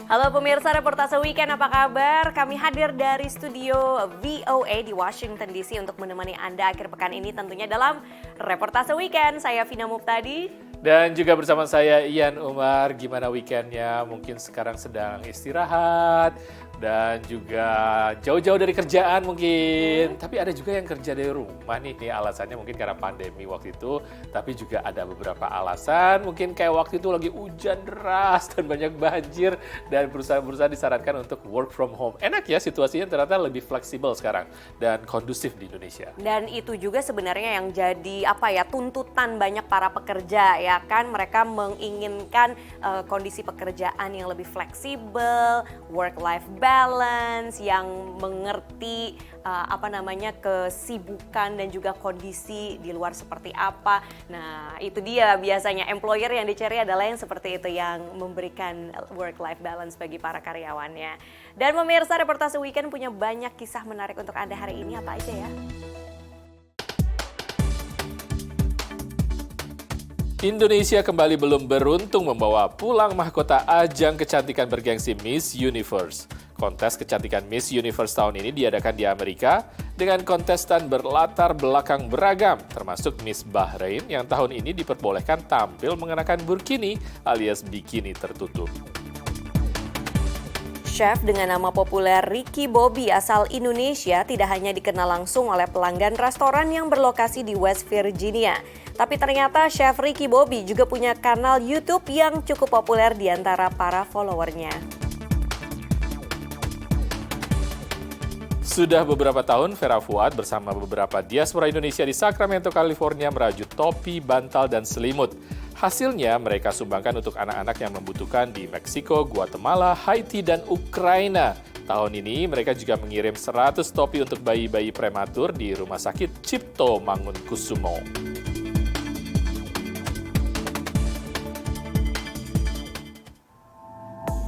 Halo pemirsa Reportase Weekend, apa kabar? Kami hadir dari studio VOA di Washington DC untuk menemani Anda akhir pekan ini tentunya dalam Reportase Weekend. Saya Vina Muptadi. Dan juga bersama saya Ian Umar. Gimana weekendnya? Mungkin sekarang sedang istirahat dan juga jauh-jauh dari kerjaan mungkin. Tapi ada juga yang kerja dari rumah nih. Alasannya mungkin karena pandemi waktu itu. Tapi juga ada beberapa alasan. Mungkin kayak waktu itu lagi hujan deras dan banyak banjir. Dan perusahaan-perusahaan disarankan untuk work from home. Enak ya situasinya, ternyata lebih fleksibel sekarang. Dan kondusif di Indonesia. Dan itu juga sebenarnya yang jadi tuntutan banyak para pekerja ya kan. Mereka menginginkan kondisi pekerjaan yang lebih fleksibel, work-life balance, yang mengerti kesibukan dan juga kondisi di luar seperti apa. Nah, itu dia biasanya employer yang dicari adalah yang seperti itu, yang memberikan work-life balance bagi para karyawannya. Dan pemirsa Reportase Weekend punya banyak kisah menarik untuk Anda hari ini, apa aja ya? Indonesia kembali belum beruntung membawa pulang mahkota ajang kecantikan bergengsi Miss Universe. Kontes kecantikan Miss Universe tahun ini diadakan di Amerika dengan kontestan berlatar belakang beragam, termasuk Miss Bahrain yang tahun ini diperbolehkan tampil mengenakan burkini alias bikini tertutup. Chef dengan nama populer Ricky Bobby asal Indonesia tidak hanya dikenal langsung oleh pelanggan restoran yang berlokasi di West Virginia. Tapi ternyata Chef Ricky Bobby juga punya kanal YouTube yang cukup populer di antara para followernya. Sudah beberapa tahun, Vera Fuad bersama beberapa diaspora Indonesia di Sacramento, California merajut topi, bantal, dan selimut. Hasilnya mereka sumbangkan untuk anak-anak yang membutuhkan di Meksiko, Guatemala, Haiti, dan Ukraina. Tahun ini mereka juga mengirim 100 topi untuk bayi-bayi prematur di Rumah Sakit Cipto Mangunkusumo.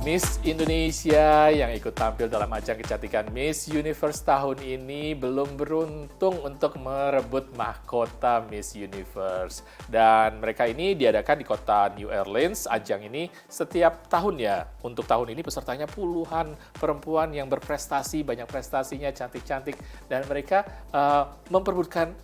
Miss Indonesia yang ikut tampil dalam ajang kecantikan Miss Universe tahun ini belum beruntung untuk merebut mahkota Miss Universe. Dan mereka ini diadakan di kota New Orleans. Ajang ini setiap tahunnya. Untuk tahun ini pesertanya puluhan perempuan yang berprestasi, banyak prestasinya, cantik-cantik. Dan mereka memperebutkan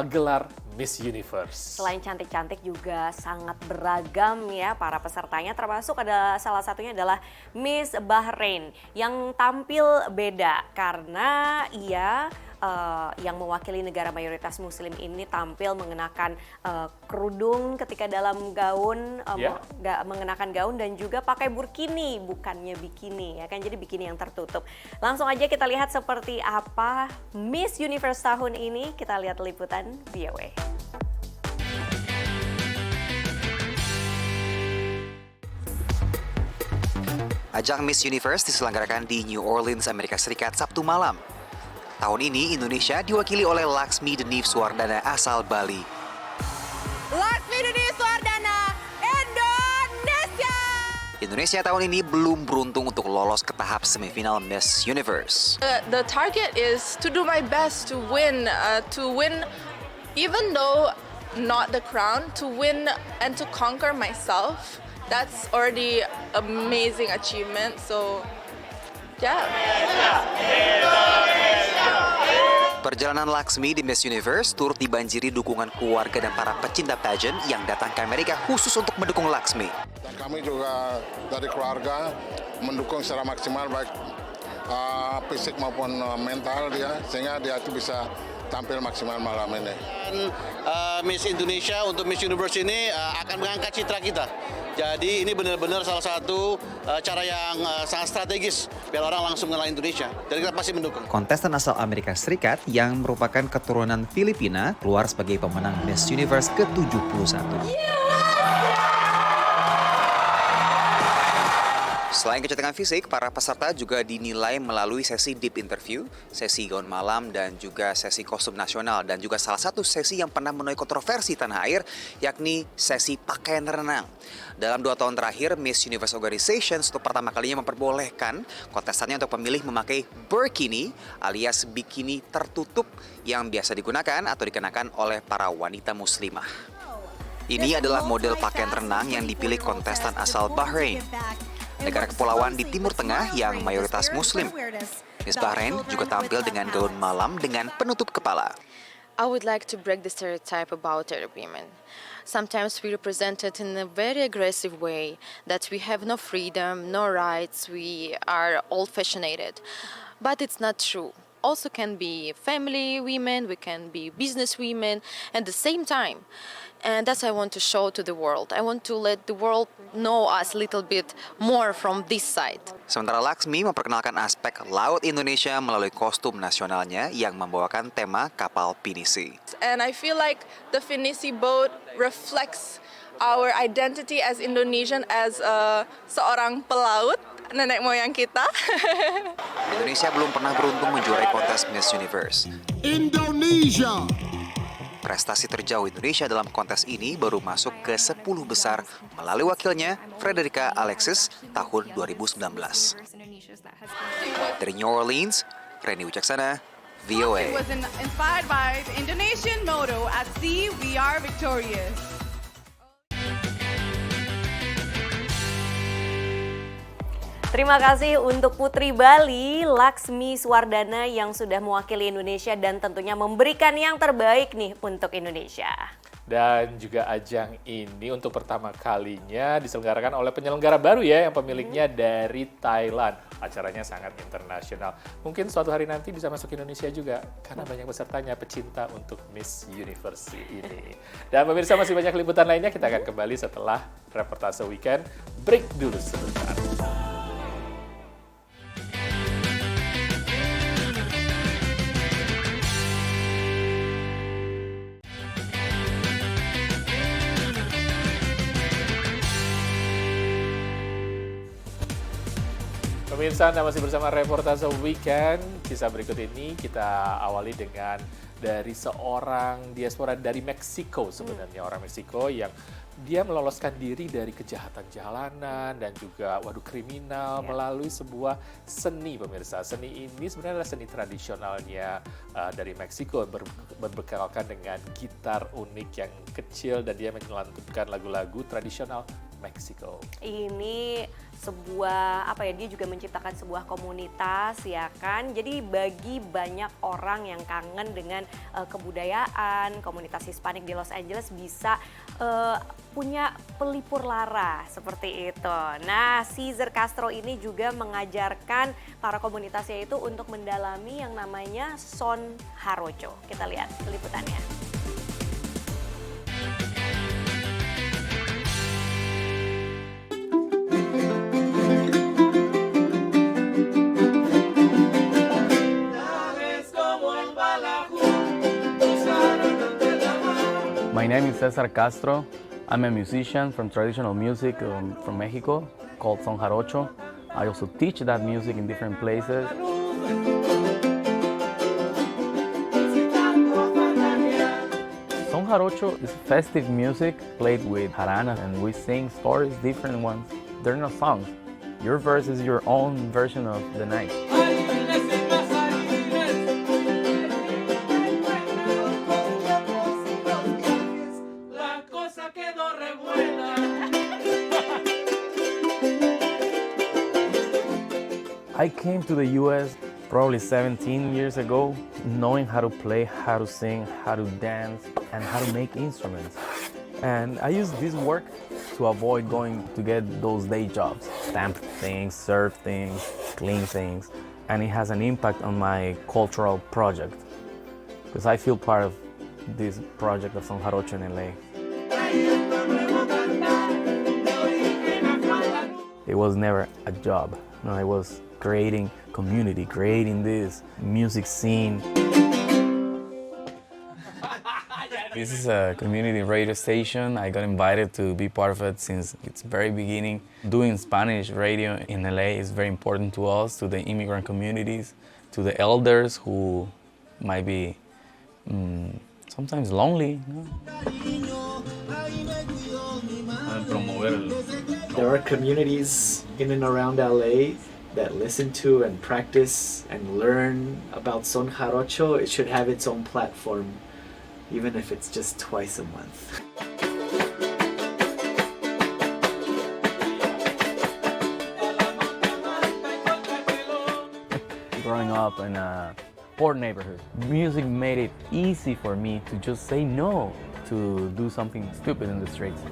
gelar Miss Universe. Selain cantik-cantik juga sangat beragam ya para pesertanya, termasuk ada salah satunya adalah Miss Bahrain yang tampil beda karena ia yang mewakili negara mayoritas muslim ini tampil mengenakan kerudung ketika dalam gaun, mengenakan gaun dan juga pakai burkini bukannya bikini ya kan, jadi bikini yang tertutup. Langsung aja kita lihat seperti apa Miss Universe tahun ini, kita lihat liputan VOA. Ajang Miss Universe diselenggarakan di New Orleans, Amerika Serikat Sabtu malam. Tahun ini Indonesia diwakili oleh Laksmi Denif Suwardana asal Bali. Laksmi Denif Suwardana, Indonesia! Indonesia tahun ini belum beruntung untuk lolos ke tahap semifinal Miss Universe. The target is to do my best to win even though not the crown, to win and to conquer myself. That's already amazing achievement. So, yeah. Perjalanan Laksmi di Miss Universe turut dibanjiri dukungan keluarga dan para pecinta pageant yang datang ke Amerika khusus untuk mendukung Laksmi. Dan kami juga dari keluarga mendukung secara maksimal baik fisik maupun mental dia, sehingga dia itu bisa tampil maksimal malam ini. Dan Miss Indonesia untuk Miss Universe ini akan mengangkat citra kita. Jadi ini benar-benar salah satu cara yang sangat strategis biar orang langsung mengenal Indonesia. Jadi kita pasti mendukung. Kontestan asal Amerika Serikat yang merupakan keturunan Filipina keluar sebagai pemenang Miss Universe ke-71. Selain kecantikan fisik, para peserta juga dinilai melalui sesi deep interview, sesi gaun malam, dan juga sesi kostum nasional. Dan juga salah satu sesi yang pernah menuai kontroversi tanah air, yakni sesi pakaian renang. Dalam 2 tahun terakhir, Miss Universe Organization untuk pertama kalinya memperbolehkan kontestannya untuk memilih memakai burkini alias bikini tertutup yang biasa digunakan atau dikenakan oleh para wanita muslimah. Ini adalah model pakaian renang yang dipilih kontestan asal Bahrain. negara kepulauan di Timur Tengah yang mayoritas Muslim. Miss Bahrain juga tampil dengan gaun malam dengan penutup kepala. I would like to break the stereotype about Arab women. Sometimes we represent it in a very aggressive way, that we have no freedom, no rights, we are old-fashioned. But it's not true. Also can be family women, we can be business women at the same time. And that's what I want to show to the world. I want to let the world know us a little bit more from this side. Sementara Laksmi memperkenalkan aspek laut Indonesia melalui kostum nasionalnya yang membawakan tema kapal pinisi. And I feel like the Finisi boat reflects our identity as Indonesian, as seorang pelaut, nenek moyang kita. Indonesia belum pernah beruntung menjuarai kontes Miss Universe. Indonesia. Prestasi terjauh Indonesia dalam kontes ini baru masuk ke 10 besar melalui wakilnya Frederica Alexis tahun 2019. Dari New Orleans, Reni Wicaksana, VOA. It was inspired by the Indonesian motto, "At sea we are victorious." Terima kasih untuk Putri Bali, Laksmi Swardana yang sudah mewakili Indonesia dan tentunya memberikan yang terbaik nih untuk Indonesia. Dan juga ajang ini untuk pertama kalinya diselenggarakan oleh penyelenggara baru ya yang pemiliknya dari Thailand. Acaranya sangat internasional. Mungkin suatu hari nanti bisa masuk Indonesia juga karena banyak pesertanya pecinta untuk Miss Universe ini. Dan pemirsa masih banyak liputan lainnya, kita akan kembali setelah reportase weekend. Break dulu sebentar. Pemirsa, Anda masih bersama Reportase Weekend. Kisah berikut ini kita awali dengan dari seorang diaspora dari Meksiko sebenarnya. Orang Meksiko yang dia meloloskan diri dari kejahatan jalanan dan juga kriminal melalui sebuah seni, pemirsa. Seni ini sebenarnya adalah seni tradisionalnya dari Meksiko, berbekalkan dengan gitar unik yang kecil dan dia menyelantupkan lagu-lagu tradisional Meksiko. Ini sebuah dia juga menciptakan sebuah komunitas ya kan. Jadi bagi banyak orang yang kangen dengan kebudayaan komunitas Hispanik di Los Angeles bisa punya pelipur lara seperti itu. Nah, Cesar Castro ini juga mengajarkan para komunitasnya itu untuk mendalami yang namanya son jarocho. Kita lihat liputannya. My name is Cesar Castro. I'm a musician from traditional music from Mexico called Son Jarocho. I also teach that music in different places. Son Jarocho is festive music played with jarana, and we sing stories, different ones. They're not songs. Your verse is your own version of the night. I came to the US probably 17 years ago, knowing how to play, how to sing, how to dance, and how to make instruments. And I used this work to avoid going to get those day jobs, stamp things, serve things, clean things. And it has an impact on my cultural project, because I feel part of this project of Son Jarocho in LA. It was never a job. No, it was creating community, creating this music scene. This is a community radio station. I got invited to be part of it since its very beginning. Doing Spanish radio in LA is very important to us, to the immigrant communities, to the elders who might be sometimes lonely. There are communities in and around LA that listen to and practice and learn about Son Jarocho. It should have its own platform, even if it's just twice a month. growing up in a poor neighborhood. Music made it easy for me to just say no to do something stupid in the streets.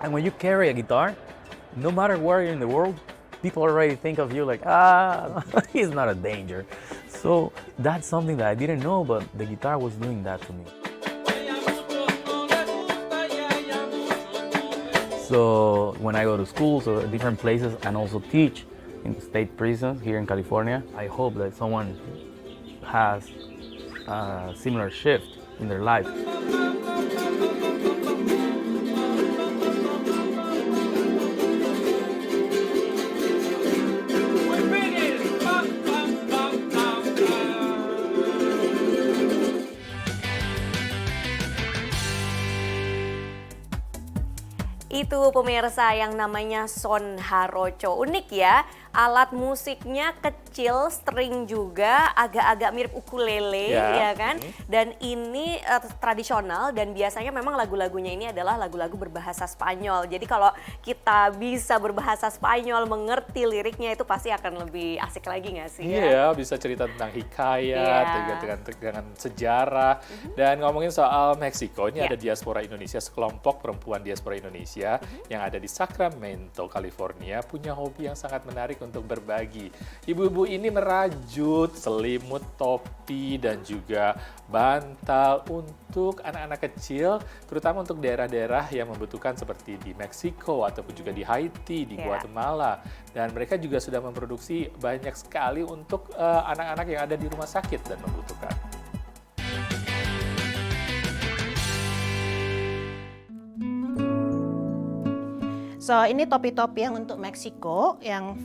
And when you carry a guitar, no matter where you're in the world, people already think of you like, he's not a danger. So that's something that I didn't know, but the guitar was doing that to me. So when I go to schools or different places and also teach in state prisons here in California, I hope that someone has a similar shift in their life. Itu pemirsa yang namanya Son Jarocho. Unik ya, alat musiknya kecil, string juga, agak-agak mirip ukulele ya kan. Dan ini tradisional dan biasanya memang lagu-lagunya ini adalah lagu-lagu berbahasa Spanyol. Jadi kalau kita bisa berbahasa Spanyol, mengerti liriknya itu pasti akan lebih asik lagi nggak sih? Iya, bisa cerita tentang hikayat, dengan sejarah. Dan ngomongin soal Meksiko, ini ada diaspora Indonesia, sekelompok perempuan diaspora Indonesia yang ada di Sacramento, California, punya hobi yang sangat menarik untuk berbagi. Ibu-ibu ini merajut selimut, topi, dan juga bantal untuk anak-anak kecil, terutama untuk daerah-daerah yang membutuhkan seperti di Meksiko ataupun juga di Haiti, di Guatemala. Dan mereka juga sudah memproduksi banyak sekali untuk anak-anak yang ada di rumah sakit dan membutuhkan. So ini topi-topi yang untuk Meksiko yang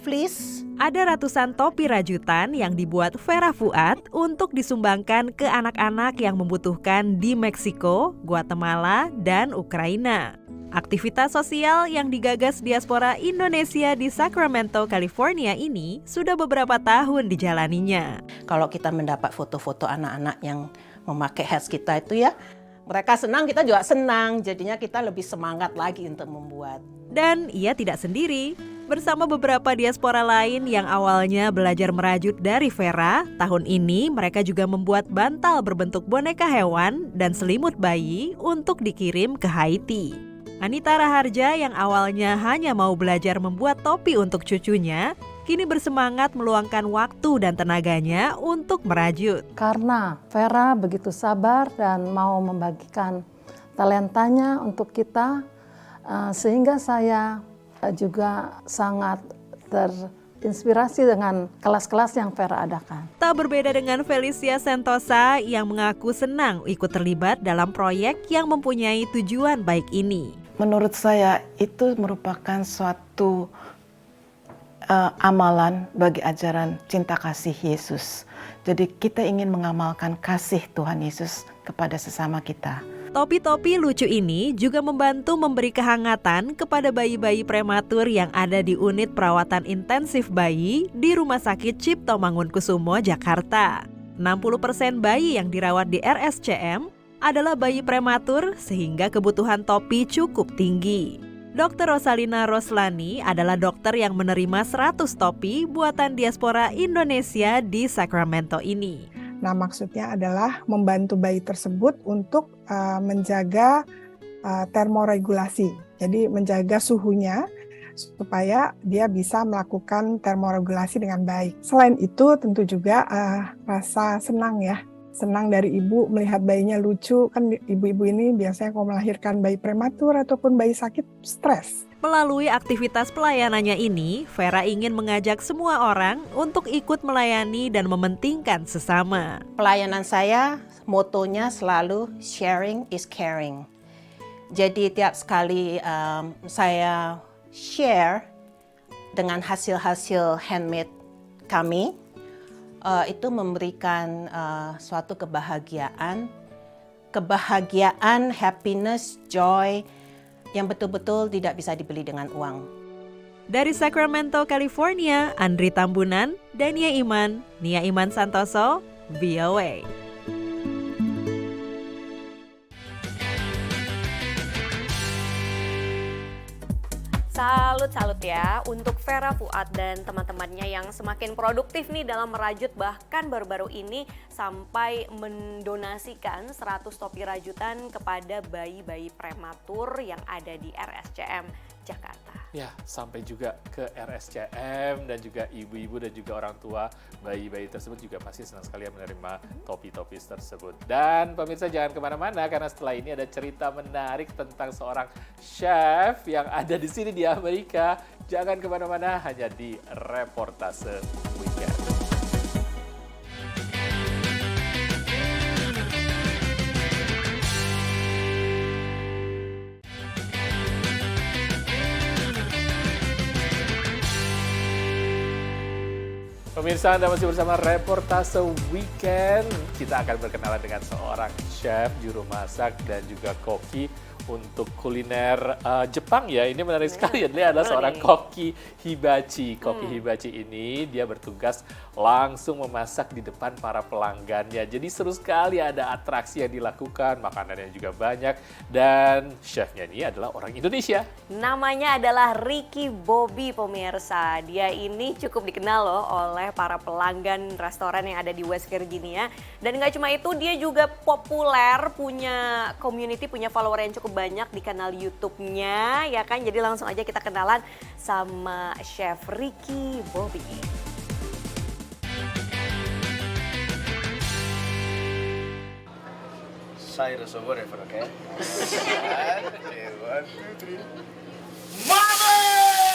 fleece. Ada ratusan topi rajutan yang dibuat Vera Fuad untuk disumbangkan ke anak-anak yang membutuhkan di Meksiko, Guatemala, dan Ukraina. Aktivitas sosial yang digagas diaspora Indonesia di Sacramento, California ini sudah beberapa tahun dijalaninya. Kalau kita mendapat foto-foto anak-anak yang memakai hats kita itu ya, mereka senang, kita juga senang. Jadinya kita lebih semangat lagi untuk membuat. Dan ia tidak sendiri. Bersama beberapa diaspora lain yang awalnya belajar merajut dari Vera, tahun ini mereka juga membuat bantal berbentuk boneka hewan dan selimut bayi untuk dikirim ke Haiti. Anita Raharja yang awalnya hanya mau belajar membuat topi untuk cucunya, kini bersemangat meluangkan waktu dan tenaganya untuk merajut. Karena Vera begitu sabar dan mau membagikan talentanya untuk kita, sehingga saya juga sangat terinspirasi dengan kelas-kelas yang Vera adakan. Tak berbeda dengan Felicia Sentosa yang mengaku senang ikut terlibat dalam proyek yang mempunyai tujuan baik ini. Menurut saya itu merupakan suatu amalan bagi ajaran cinta kasih Yesus. Jadi kita ingin mengamalkan kasih Tuhan Yesus kepada sesama kita. Topi-topi lucu ini juga membantu memberi kehangatan kepada bayi-bayi prematur yang ada di unit perawatan intensif bayi di Rumah Sakit Cipto Mangunkusumo, Jakarta. 60% bayi yang dirawat di RSCM adalah bayi prematur sehingga kebutuhan topi cukup tinggi. Dr. Rosalina Roslani adalah dokter yang menerima 100 topi buatan diaspora Indonesia di Sacramento ini. Nah, maksudnya adalah membantu bayi tersebut untuk menjaga termoregulasi. Jadi menjaga suhunya supaya dia bisa melakukan termoregulasi dengan baik. Selain itu tentu juga rasa senang ya. Senang dari ibu melihat bayinya lucu. Kan ibu-ibu ini biasanya kalau melahirkan bayi prematur ataupun bayi sakit stres. Melalui aktivitas pelayanannya ini, Vera ingin mengajak semua orang untuk ikut melayani dan mementingkan sesama. Pelayanan saya, motonya selalu sharing is caring. Jadi tiap sekali saya share dengan hasil-hasil handmade kami, itu memberikan suatu kebahagiaan, happiness, joy, yang betul-betul tidak bisa dibeli dengan uang. Dari Sacramento, California, Andri Tambunan, Dania Iman, Nia Iman Santoso, VOA. Salut salut ya untuk Vera Fuad dan teman-temannya yang semakin produktif nih dalam merajut, bahkan baru-baru ini sampai mendonasikan 100 topi rajutan kepada bayi-bayi prematur yang ada di RSCM Jakarta. Ya, sampai juga ke RSCM dan juga ibu-ibu dan juga orang tua bayi-bayi tersebut juga pasti senang sekali menerima topi-topi tersebut. Dan pemirsa jangan kemana-mana karena setelah ini ada cerita menarik tentang seorang chef yang ada di sini di Amerika. Jangan kemana-mana, hanya di Reportase Weekend. Pemirsa, Anda masih bersama Reportase Weekend. Kita akan berkenalan dengan seorang chef, juru masak, dan juga koki untuk kuliner Jepang ya. Ini menarik sekali ya. Dia adalah seorang koki hibachi. Koki hibachi ini dia bertugas langsung memasak di depan para pelanggannya. Jadi seru sekali, ada atraksi yang dilakukan, makanannya juga banyak. Dan chefnya ini adalah orang Indonesia. Namanya adalah Ricky Bobby, pemirsa. Dia ini cukup dikenal loh oleh para pelanggan restoran yang ada di West Virginia. Dan nggak cuma itu, dia juga populer, punya community, punya follower yang cukup banyak di kanal YouTube-nya, ya kan? Jadi langsung aja kita kenalan sama Chef Ricky Bobby. Cyrus or whatever, okay?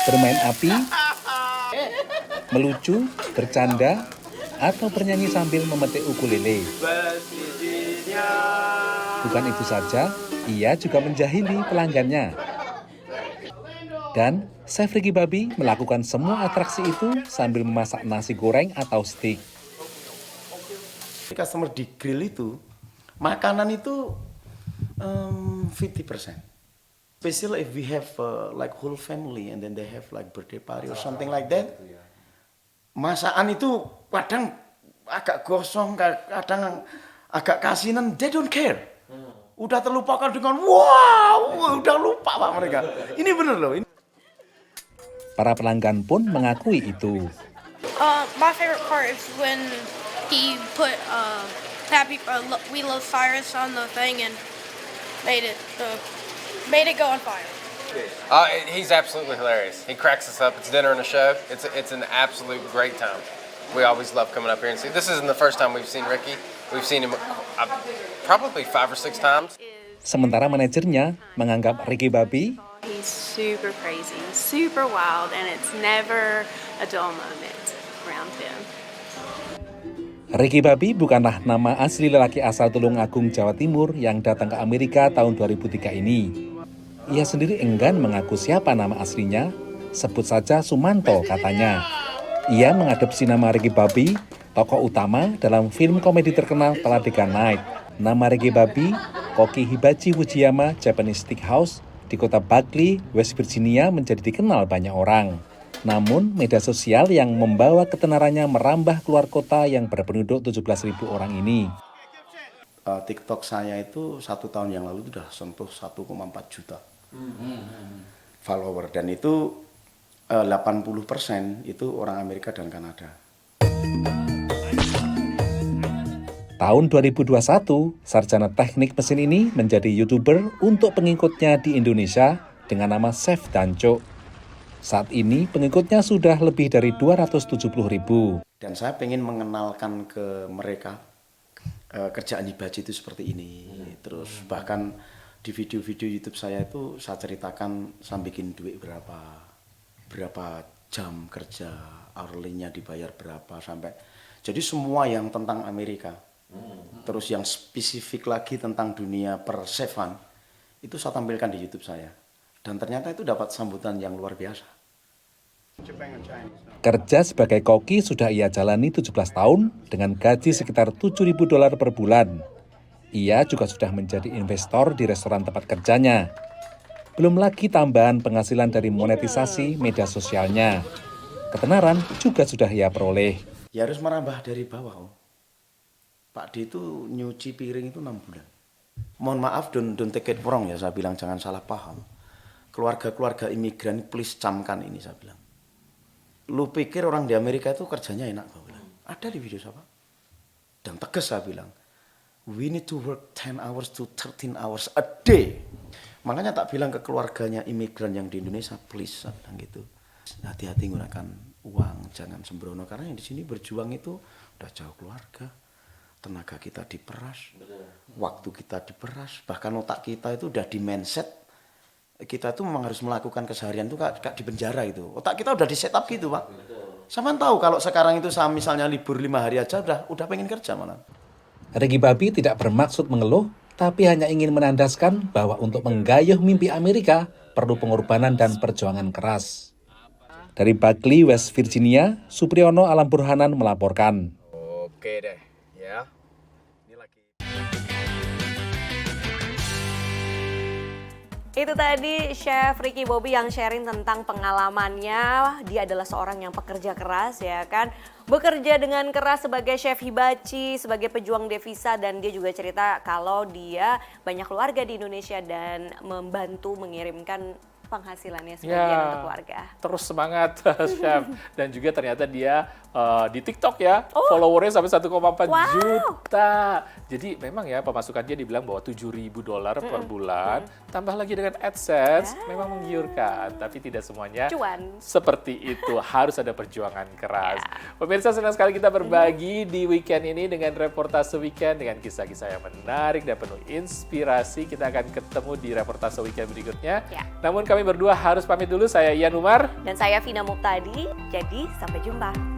Bermain api, melucu, bercanda, atau bernyanyi sambil memetik ukulele. Bukan itu saja, ia juga menjahili pelanggannya. Dan Chef Ricky Bobby melakukan semua atraksi itu sambil memasak nasi goreng atau steak. Customer di grill itu, makanan itu 50%. Especially if we have like whole family and then they have like birthday party or something like that. Masakan itu kadang agak gosong, kadang agak kasinan, they don't care. Udah terlupakan dengan wow, udah lupa Pak mereka. Ini bener loh. Para pelanggan pun mengakui itu. My favorite part is when he put We Love Cyrus on the thing and made it go on fire. He's absolutely hilarious. He cracks us up. It's dinner and a show. It's an absolute great time. We always love coming up here and see. This isn't the first time we've seen Ricky. We've seen him probably 5 or 6 times. Sementara manajernya menganggap Ricky Bobby He's super crazy, super wild, and it's never a dull moment around him. Ricky Bobby bukanlah nama asli lelaki asal Tulungagung, Jawa Timur yang datang ke Amerika tahun 2003 ini. Ia sendiri enggan mengaku siapa nama aslinya, sebut saja Sumanto katanya. Ia mengadopsi nama Ricky Bobby, tokoh utama dalam film komedi terkenal Talladega Night. Nama Ricky Bobby, koki hibachi Fujiyama Japanese Steakhouse di kota Buckley, West Virginia menjadi dikenal banyak orang. Namun, media sosial yang membawa ketenarannya merambah keluar kota yang berpenduduk 17.000 orang ini. TikTok saya itu 1 tahun yang lalu sudah sentuh 1,4 juta follower. Dan itu 80% itu orang Amerika dan Kanada. Tahun 2021, sarjana teknik mesin ini menjadi YouTuber untuk pengikutnya di Indonesia dengan nama Chef Danco. Saat ini pengikutnya sudah lebih dari 270.000. Dan saya pengen mengenalkan ke mereka kerjaan hibachi itu seperti ini. Terus bahkan di video-video YouTube saya itu saya ceritakan saya bikin duit berapa jam kerja, hourly-nya dibayar berapa sampai. Jadi semua yang tentang Amerika. Terus yang spesifik lagi tentang dunia persefan itu saya tampilkan di YouTube saya. Dan ternyata itu dapat sambutan yang luar biasa. Kerja sebagai koki sudah ia jalani 17 tahun dengan gaji sekitar $7.000 per bulan. Ia juga sudah menjadi investor di restoran tempat kerjanya. Belum lagi tambahan penghasilan dari monetisasi media sosialnya. Ketenaran juga sudah ia peroleh. Ya harus merambah dari bawah. Pak D itu nyuci piring itu 6 bulan. Mohon maaf, don't take it wrong ya, saya bilang jangan salah paham. keluarga-keluarga imigran please camkan ini, saya bilang. Lu pikir orang di Amerika itu kerjanya enak, saya bilang. Ada di video saya, Pak. Dan tegas saya bilang, we need to work 10 hours to 13 hours a day. Makanya tak bilang ke keluarganya imigran yang di Indonesia, please, saya bilang gitu. Hati-hati gunakan uang, jangan sembrono. Karena yang di sini berjuang itu udah jauh keluarga. Tenaga kita diperas, waktu kita diperas, bahkan otak kita itu udah di mindset. Kita tuh memang harus melakukan keseharian itu kayak di penjara itu. Otak kita udah di setup gitu, Pak. Sama tahu kalau sekarang itu saya misalnya libur 5 hari aja udah pengen kerja malah. Reggy Babi tidak bermaksud mengeluh, tapi hanya ingin menandaskan bahwa untuk menggayuh mimpi Amerika perlu pengorbanan dan perjuangan keras. Dari Buckley, West Virginia, Supriyono Alam Burhanan melaporkan. Oke deh, ya. Itu tadi Chef Ricky Bobby yang sharing tentang pengalamannya. Dia adalah seorang yang pekerja keras, ya kan. Bekerja dengan keras sebagai chef hibachi, sebagai pejuang devisa, dan dia juga cerita kalau dia banyak keluarga di Indonesia dan membantu mengirimkan penghasilannya sebagian untuk keluarga. Terus semangat Chef. Dan juga ternyata dia di TikTok ya, followernya sampai 1,4 juta. Jadi memang ya pemasukan dia dibilang bahwa $7.000 per bulan, tambah lagi dengan AdSense, memang menggiurkan. Tapi tidak semuanya cuan seperti itu, harus ada perjuangan keras. Pemirsa, senang sekali kita berbagi di weekend ini dengan reportase weekend, dengan kisah-kisah yang menarik dan penuh inspirasi. Kita akan ketemu di reportase weekend berikutnya. Namun kami berdua harus pamit dulu. Saya Ian Umar. Dan saya Vina Muqtadi. Jadi sampai jumpa.